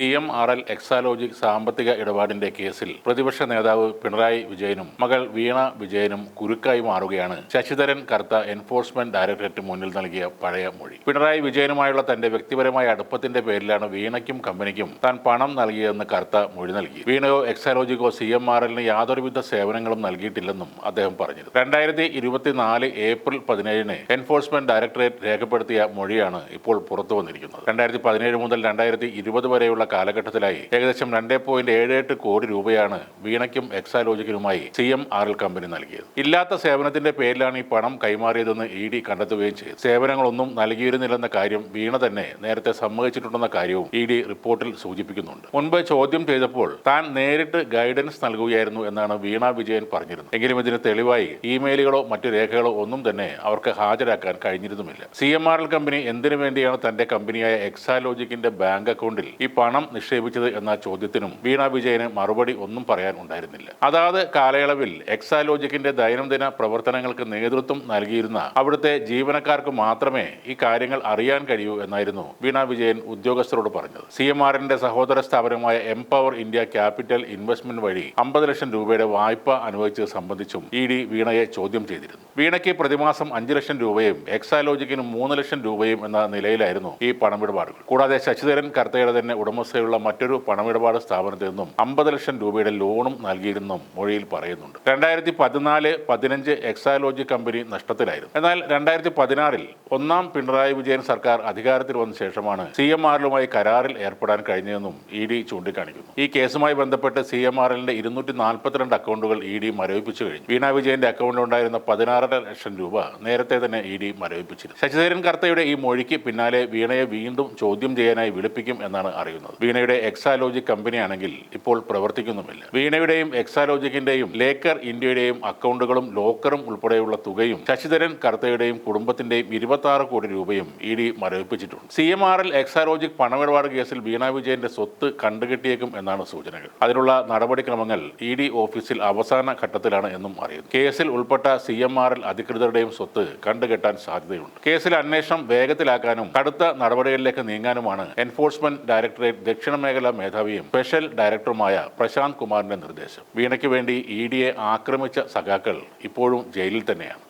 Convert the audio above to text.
CMRL Exalogic സാമ്പത്തിക ഇടപാടിന്റെ കേസിൽ പ്രതിപക്ഷ നേതാവ് പിണറായി വിജയനും മകൾ വീണ വിജയനും കുരുക്കായി മാറുകയാണ് ശശിധരൻ കർത്ത എൻഫോഴ്സ്മെന്റ് ഡയറക്ടറേറ്റ് മുന്നിൽ നൽകിയ പഴയ മൊഴി. പിണറായി വിജയനുമായുള്ള തന്റെ വ്യക്തിപരമായ അടുപ്പത്തിന്റെ പേരിലാണ് വീണയ്ക്കും കമ്പനിക്കും താൻ പണം നൽകിയതെന്ന് കർത്ത മൊഴി നൽകി. വീണയോ എക്സാലോജിക്കോ CMRLന് യാതൊരുവിധ സേവനങ്ങളും നൽകിയിട്ടില്ലെന്നും അദ്ദേഹം പറഞ്ഞു. 2024 ഏപ്രിൽ 17 എൻഫോഴ്സ്മെന്റ് ഡയറക്ടറേറ്റ് രേഖപ്പെടുത്തിയ മൊഴിയാണ് ഇപ്പോൾ പുറത്തു വന്നിരിക്കുന്നത്. 2017 മുതൽ 2020 വരെയുള്ള കാലഘട്ടത്തിലായി ഏകദേശം 2.78 കോടി രൂപയാണ് വീണയ്ക്കും എക്സാലോജിക്കിനുമായി CMRL കമ്പനി നൽകിയത്. ഇല്ലാത്ത സേവനത്തിന്റെ പേരിലാണ് ഈ പണം കൈമാറിയതെന്ന് ED കണ്ടെത്തുകയും ചെയ്തു. സേവനങ്ങളൊന്നും നൽകിയിരുന്നില്ലെന്ന കാര്യം വീണ തന്നെ നേരത്തെ സമ്മതിച്ചിട്ടുണ്ടെന്ന കാര്യവും ED റിപ്പോർട്ടിൽ സൂചിപ്പിക്കുന്നുണ്ട്. മുൻപ് ചോദ്യം ചെയ്തപ്പോൾ താൻ നേരിട്ട് ഗൈഡൻസ് നൽകുകയായിരുന്നു എന്നാണ് വീണ വിജയൻ പറഞ്ഞിരുന്നത്. എങ്കിലും ഇതിന് തെളിവായി ഇമെയിലുകളോ മറ്റു രേഖകളോ ഒന്നും തന്നെ അവർക്ക് ഹാജരാക്കാൻ കഴിഞ്ഞിരുന്നുമില്ല. CMRL കമ്പനി എന്തിനു വേണ്ടിയാണ് തന്റെ കമ്പനിയായ എക്സാലോജിക്കിന്റെ ബാങ്ക് അക്കൗണ്ടിൽ ഈ പണം നിക്ഷേപിച്ചത് എന്ന ചോദ്യത്തിനും വീണ വിജയന് മറുപടി ഒന്നും പറയാൻ ഉണ്ടായിരുന്നില്ല. അതാത് കാലയളവിൽ എക്സാലോജിക്കിന്റെ ദൈനംദിന പ്രവർത്തനങ്ങൾക്ക് നേതൃത്വം നൽകിയിരുന്ന അവിടുത്തെ ജീവനക്കാർക്ക് മാത്രമേ ഈ കാര്യങ്ങൾ അറിയാൻ കഴിയൂ എന്നായിരുന്നു വീണ വിജയൻ ഉദ്യോഗസ്ഥരോട് പറഞ്ഞത്. CMRLന്റെ സഹോദര സ്ഥാപനമായ എംപവർ ഇന്ത്യ ക്യാപിറ്റൽ ഇൻവെസ്റ്റ്മെന്റ് വഴി 50 ലക്ഷം രൂപയുടെ വായ്പ അനുവദിച്ചത് സംബന്ധിച്ചും ED വീണയെ ചോദ്യം ചെയ്തിരുന്നു. വീണയ്ക്ക് പ്രതിമാസം 5 ലക്ഷം രൂപയും എക്സാലോജിക്കിന് 3 ലക്ഷം രൂപയും എന്ന നിലയിലായിരുന്നു ഈ പണമിടപാടുകൾ. കൂടാതെ ശശിധരൻ കർത്തയുടെ തന്നെ ഉടമസ്ഥയുള്ള മറ്റൊരു പണമിടപാട് സ്ഥാപനത്തിൽ നിന്നും 50 ലക്ഷം രൂപയുടെ ലോണും നൽകിയിരുന്നും മൊഴിയിൽ പറയുന്നുണ്ട്. 2014-15 എക്സാലോജിക് കമ്പനി നഷ്ടത്തിലായിരുന്നു. എന്നാൽ 2016 ഒന്നാം പിണറായി വിജയൻ സർക്കാർ അധികാരത്തിൽ വന്ന ശേഷമാണ് CMRLുമായി കരാറിൽ ഏർപ്പെടാൻ കഴിഞ്ഞതെന്നും ED ചൂണ്ടിക്കാണിക്കുന്നു. ഈ കേസുമായി ബന്ധപ്പെട്ട് CMRLന്റെ 242 അക്കൗണ്ടുകൾ ED മരവിപ്പിച്ചു കഴിഞ്ഞു. വീണ വിജയന്റെ അക്കൗണ്ടിലുണ്ടായിരുന്ന 16.5 ലക്ഷം രൂപ നേരത്തെ തന്നെ ED മരവിപ്പിച്ചിരുന്നു. ശശിധരൻ കർത്തയുടെ ഈ മൊഴിക്ക് പിന്നാലെ വീണയെ വീണ്ടും ചോദ്യം ചെയ്യാനായി വിളിപ്പിക്കും എന്നാണ് അറിയുന്നത്. വീണയുടെ എക്സാലോജിക് കമ്പനിയാണെങ്കിൽ ഇപ്പോൾ പ്രവർത്തിക്കുന്നുമില്ല. വീണയുടെയും എക്സാലോജിക്കിന്റെയും ലേക്കർ ഇന്ത്യയുടെയും അക്കൗണ്ടുകളും ലോക്കറും ഉൾപ്പെടെയുള്ള തുകയും ശശിധരൻ കർത്തയുടെയും കുടുംബത്തിന്റെയും 26 കോടി രൂപയും ED മരവിപ്പിച്ചിട്ടുണ്ട്. CMRL എക്സാലോജിക് പണമിടപാട് കേസിൽ വീണ വിജയന്റെ സ്വത്ത് കണ്ടുകെട്ടിയേക്കും എന്നാണ് സൂചനകൾ. അതിനുള്ള നടപടിക്രമങ്ങൾ ED ഓഫീസിൽ അവസാന ഘട്ടത്തിലാണ് എന്നും അറിയുന്നു. കേസിൽ ഉൾപ്പെട്ട CMRL അധികൃതരുടെയും സ്വത്ത് കണ്ടുകെട്ടാൻ സാധ്യതയുണ്ട്. കേസിൽ അന്വേഷണം വേഗത്തിലാക്കാനും കടുത്ത നടപടികളിലേക്ക് നീങ്ങാനുമാണ് എൻഫോഴ്സ്മെന്റ് ഡയറക്ടറേറ്റ് ദക്ഷിണ മേഖലാ മേധാവിയും സ്പെഷ്യൽ ഡയറക്ടറുമായ പ്രശാന്ത് കുമാറിന്റെ നിർദ്ദേശം. വീണയ്ക്ക് വേണ്ടി EDയെ ആക്രമിച്ച സഖാക്കൾ ഇപ്പോഴും ജയിലിൽ തന്നെയാണ്.